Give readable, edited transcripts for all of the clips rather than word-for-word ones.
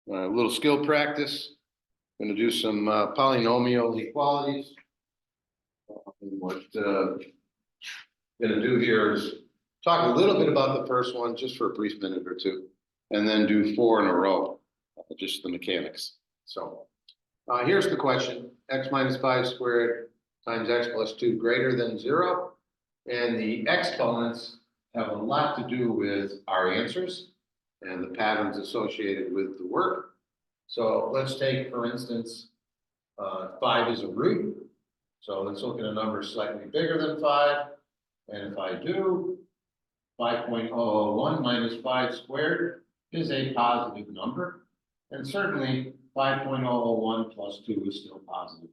A little skill practice. Going to do some polynomial equalities. And what going to do here is talk a little bit about the first one just for a brief minute or two, and then do 4 in a row, just the mechanics. So here's the question: x minus 5 squared times x plus 2 greater than 0. And the exponents have a lot to do with our answers and the patterns associated with the work. So let's take, for instance, 5 is a root. So let's look at a number slightly bigger than 5. And if I do, 5.001 minus 5 squared is a positive number. And certainly 5.001 plus 2 is still positive.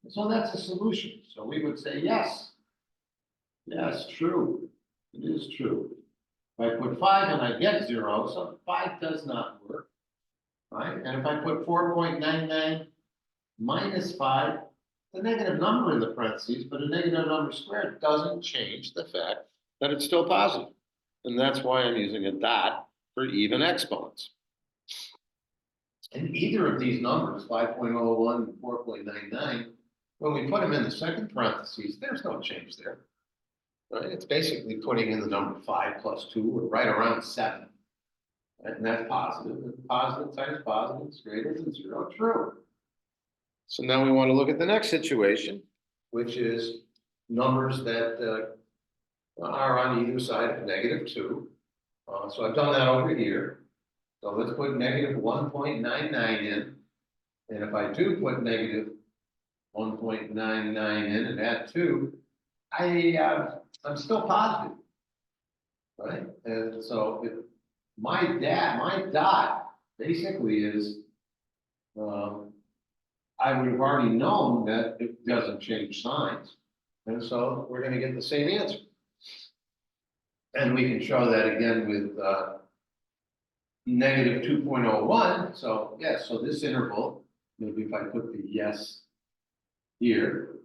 So that's a solution. So we would say yes. Yes, true. It is true. If I put 5 and I get 0, so 5 does not work. Right? And if I put 4.99 minus 5, the negative number in the parentheses, but a negative number squared doesn't change the fact that it's still positive. And that's why I'm using a dot for even exponents. And either of these numbers, 5.01 and 4.99, when we put them in the second parentheses, there's no change there. Right? It's basically putting in the number 5 plus 2, or right around 7. Right? And that's positive. And positive times positive is greater than 0. True. So now we want to look at the next situation, which is numbers that are on either side of negative 2. So I've done that over here. So let's put negative 1.99 in. And if I do put negative 1.99 in and add 2, I'm still positive, right? And so if my dot basically is, I would have already known that it doesn't change signs. And so we're going to get the same answer. And we can show that again with negative 2.01. So yes, so this interval, maybe if I put the yes here,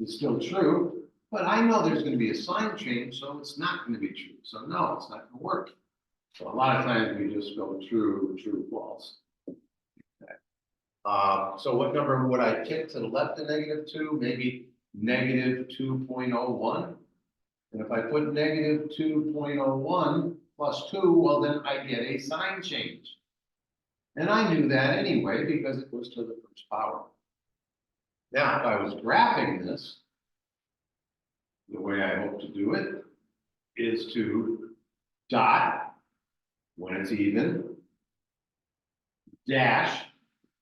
is still true. But I know there's going to be a sign change, so it's not going to be true. So no, it's not going to work. So a lot of times we just go true, true, false. Okay. So what number would I pick to the left of negative 2? Maybe negative 2.01. And if I put negative 2.01 plus 2, well, then I get a sign change. And I knew that anyway because it was to the first power. Now, if I was graphing this, the way I hope to do it is to dot when it's even, dash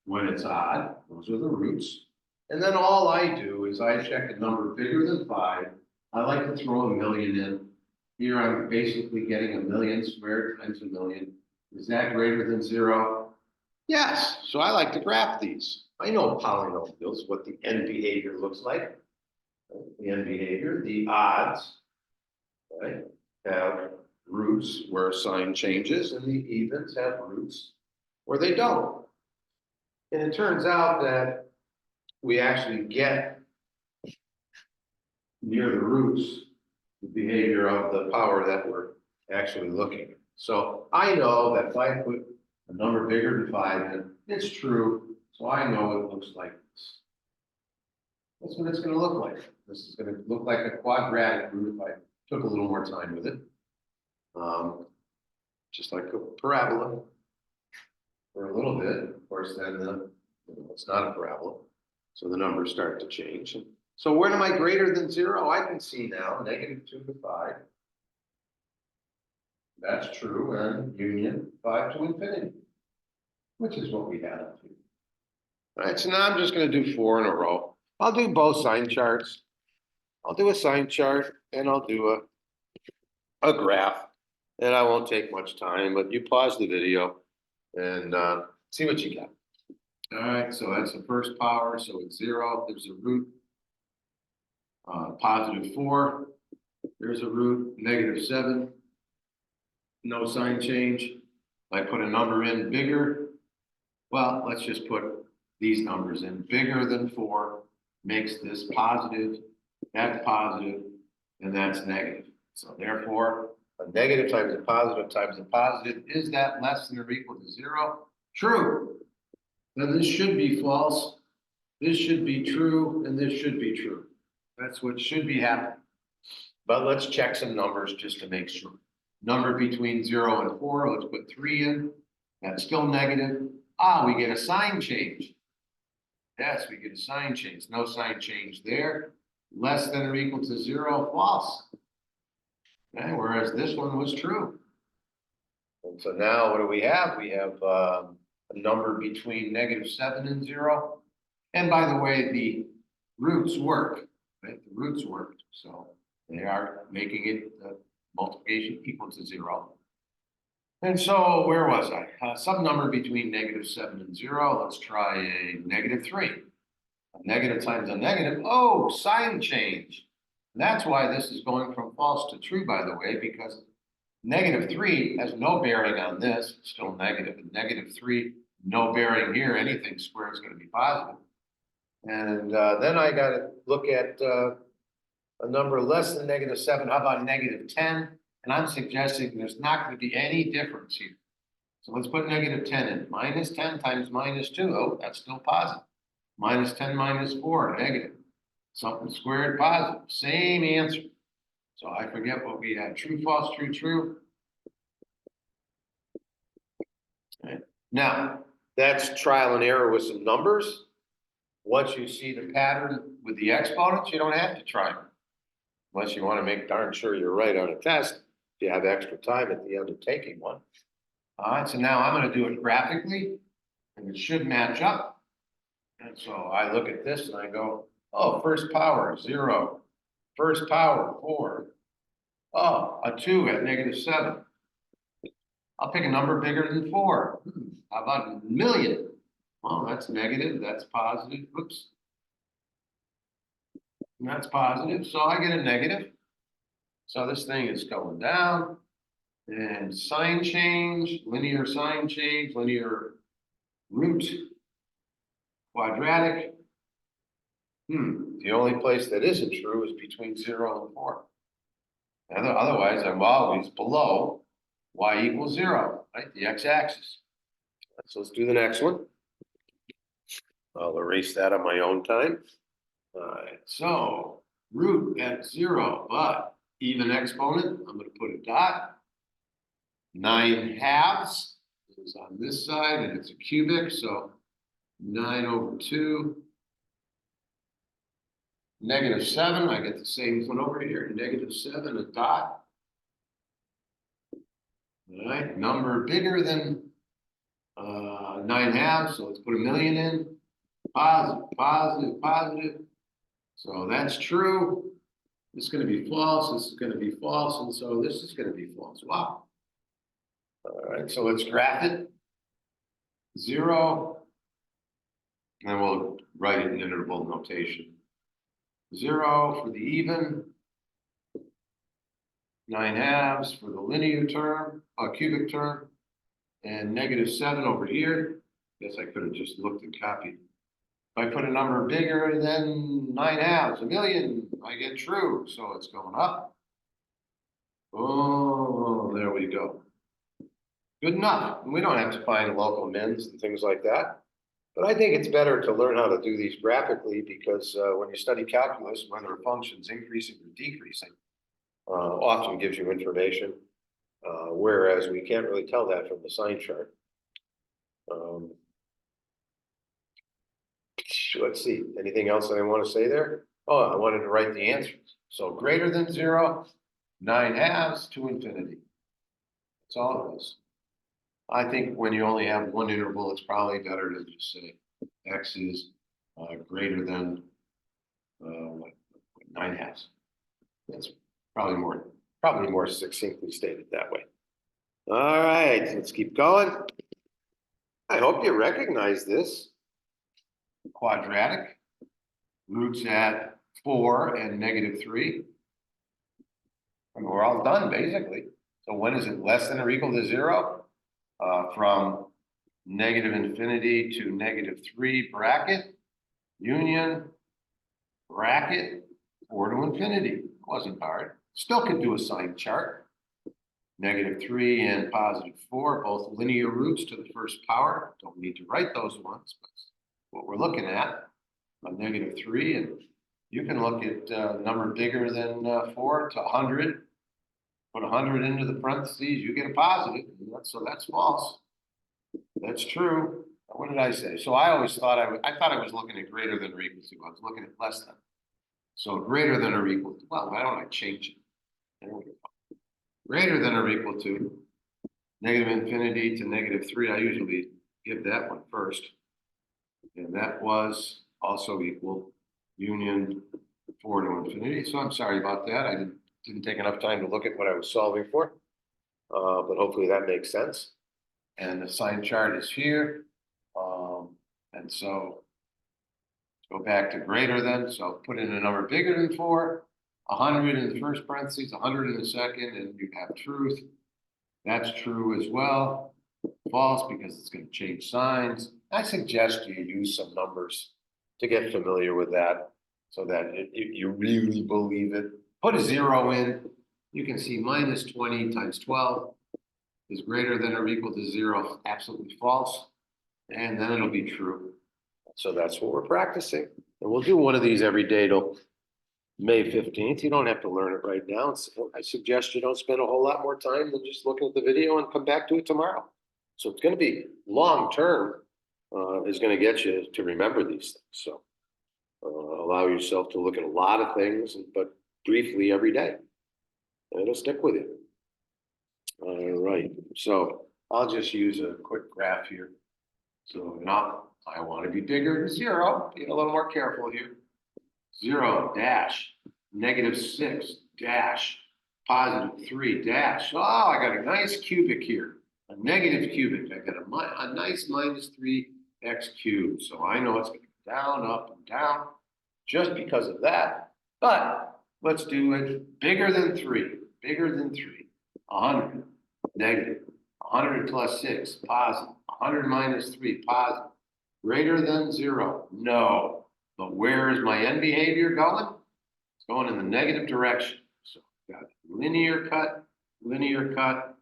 when it's odd, those are the roots. And then all I do is I check a number bigger than 5. I like to throw a million in. Here I'm basically getting a million squared times a million. Is that greater than 0? Yes, so I like to graph these. I know polynomials, what the end behavior looks like. The end behavior, the odds, right, have roots where a sign changes, and the evens have roots where they don't. And it turns out that we actually get near the roots the behavior of the power that we're actually looking at. So I know that if I put a number bigger than 5 in, it's true. So I know it looks like this. That's what it's going to look like. This is going to look like a quadratic root if I took a little more time with it. Just like a parabola for a little bit. Of course, then it's not a parabola. So the numbers start to change. And so when am I greater than 0? I can see now, negative 2 to 5. That's true. And union 5 to infinity, which is what we had up here. All right, so now I'm just going to do 4 in a row. I'll do both sign charts. I'll do a sign chart and I'll do a graph. And I won't take much time, but you pause the video and see what you got. All right, so that's the first power. So it's 0. There's a root. Positive 4. There's a root. Negative 7. No sign change. I put a number in bigger. Well, let's just put these numbers in. Bigger than 4 makes this positive. That's positive. And that's negative. So therefore, a negative times a positive is that less than or equal to 0? True. Then this should be false. This should be true, and this should be true. That's what should be happening. But let's check some numbers just to make sure. Number between 0 and 4, let's put 3 in. That's still negative. Ah, we get a sign change. Yes, we get a sign change. No sign change there. Less than or equal to 0, false. Okay, whereas this one was true. And so now what do we have? We have a number between -7 and 0. And by the way, the roots work, right? The roots worked. So they are making it multiplication equal to 0. And so where was I? Some number between -7 and 0. Let's try a -3. A negative times a negative. Oh, sign change. And that's why this is going from false to true, by the way, because -3 has no bearing on this. It's still negative. And -3, no bearing here. Anything squared is going to be positive. And then I got to look at a number less than -7. How about -10? And I'm suggesting there's not going to be any difference here. So let's put -10 in. -10 times -2. Oh, that's still positive. -10 minus 4, negative. Something squared, positive. Same answer. So I forget what we had. True, false, true, true. Okay. Now, that's trial and error with some numbers. Once you see the pattern with the exponents, you don't have to try them. Unless you want to make darn sure you're right on a test, if you have extra time at the end of taking one. All right, so now I'm going to do it graphically, and it should match up. And so I look at this and I go, oh, first power, 0. First power, 4. Oh, a 2 at -7. I'll pick a number bigger than 4. How about a million? Well, that's negative, that's positive, oops. And that's positive, so I get a negative. So this thing is going down. And sign change, linear sign change, linear root, quadratic. The only place that isn't true is between 0 and 4. Otherwise, I'm always below y equals 0, right? The x-axis. So let's do the next one. I'll erase that on my own time. All right, so root at 0, but even exponent, I'm going to put a dot. 9/2 is on this side, and it's a cubic, so 9/2. -7, I get the same one over here, -7, a dot. All right, number bigger than 9/2, so let's put a million in. Positive, positive, positive. So that's true. This is going to be false, this is going to be false, and so this is going to be false. Wow. All right, so let's graph it. 0, and we'll write it in interval notation. 0 for the even, 9/2 for the linear term, cubic term, and -7 over here. Guess I could have just looked and copied. If I put a number bigger than 9/2, a million, I get true, so it's going up. Oh, there we go. Good enough. We don't have to find local mins and things like that. But I think it's better to learn how to do these graphically because when you study calculus, whether a function's increasing or decreasing, often gives you information, whereas we can't really tell that from the sign chart. Let's see, anything else that I want to say there? Oh, I wanted to write the answers. So greater than 0, 9/2 to infinity. That's all it is. I think when you only have one interval, it's probably better to just say x is greater than 9/2. That's probably more succinctly stated that way. All right, let's keep going. I hope you recognize this. Quadratic, roots at 4 and -3. And we're all done basically. So when is it less than or equal to 0? From -infinity to -3 bracket, union, bracket, 4 to infinity. It wasn't hard. Still could do a sign chart. -3 and +4, both linear roots to the first power. Don't need to write those ones, but what we're looking at, a -3, and you can look at a number bigger than 4 to 100. Put 100 into the parentheses, you get a positive, so that's false. That's true. What did I say? So I always thought I thought I was looking at greater than or equal to. I was looking at less than. So greater than or equal to. Well, why don't I change it? There we go. Greater than or equal to -infinity to -3. I usually give that one first. And that was also equal union 4 to infinity. So I'm sorry about that. I didn't take enough time to look at what I was solving for. But hopefully that makes sense. And the sign chart is here. And so go back to greater than. So put in a number bigger than 4, 100 in the first parentheses, 100 in the second, and you have truth. That's true as well. False because it's going to change signs. I suggest you use some numbers to get familiar with that so that you really believe it. Put a 0 in. You can see -20 times 12 is greater than or equal to 0. Absolutely false. And then it'll be true. So that's what we're practicing. And we'll do one of these every day till May 15th. You don't have to learn it right now. I suggest you don't spend a whole lot more time than just looking at the video and come back to it tomorrow. So it's going to be long term, is going to get you to remember these things. So allow yourself to look at a lot of things, but briefly every day. And it'll stick with you. All right. So I'll just use a quick graph here. So now I want to be bigger than 0. Be a little more careful here. 0 dash -6 dash +3 dash. Oh, I got a nice cubic here, a negative cubic. I got a nice -3x cubed. So I know it's going to go down, up, and down just because of that. But let's do it bigger than 3. Bigger than 3. 100 negative. 100 plus 6 positive. 100 minus 3 positive. Greater than 0. No. But where is my end behavior going? It's going in the negative direction. So got linear cut, linear cut.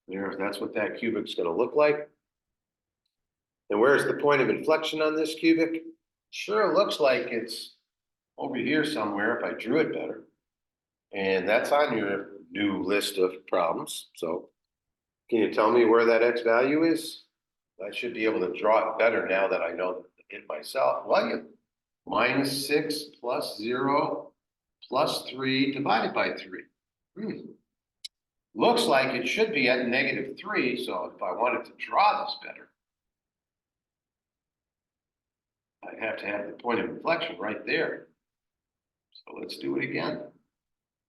There, that's what that cubic's going to look like. And where's the point of inflection on this cubic? Sure looks like it's over here somewhere if I drew it better. And that's on your new list of problems. So can you tell me where that x value is? I should be able to draw it better now that I know it myself. Well, you -6 plus 0 plus 3 divided by 3. Looks like it should be at -3. So if I wanted to draw this better, I'd have to have the point of inflection right there. So let's do it again.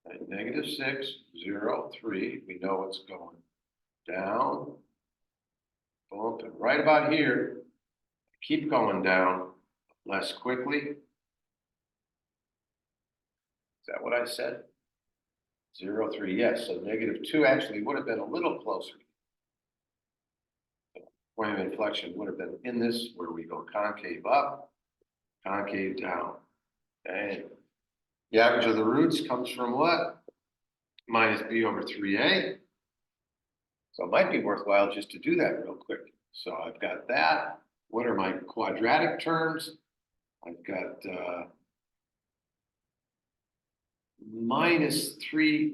At -6, 0, 3. We know it's going down. Bump, and right about here, keep going down less quickly. Is that what I said? 0, 3, yes. So -2 actually would have been a little closer. Point of inflection would have been in this where we go concave up, concave down. Okay. The average of the roots comes from what? Minus b over 3a. So it might be worthwhile just to do that real quick. So I've got that. What are my quadratic terms? I've got -3.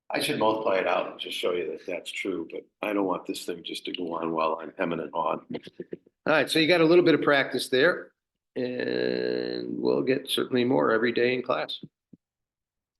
I should multiply it out and just show you that that's true, but I don't want this thing just to go on while I'm hemming and hawing. All right, so you got a little bit of practice there, and we'll get certainly more every day in class.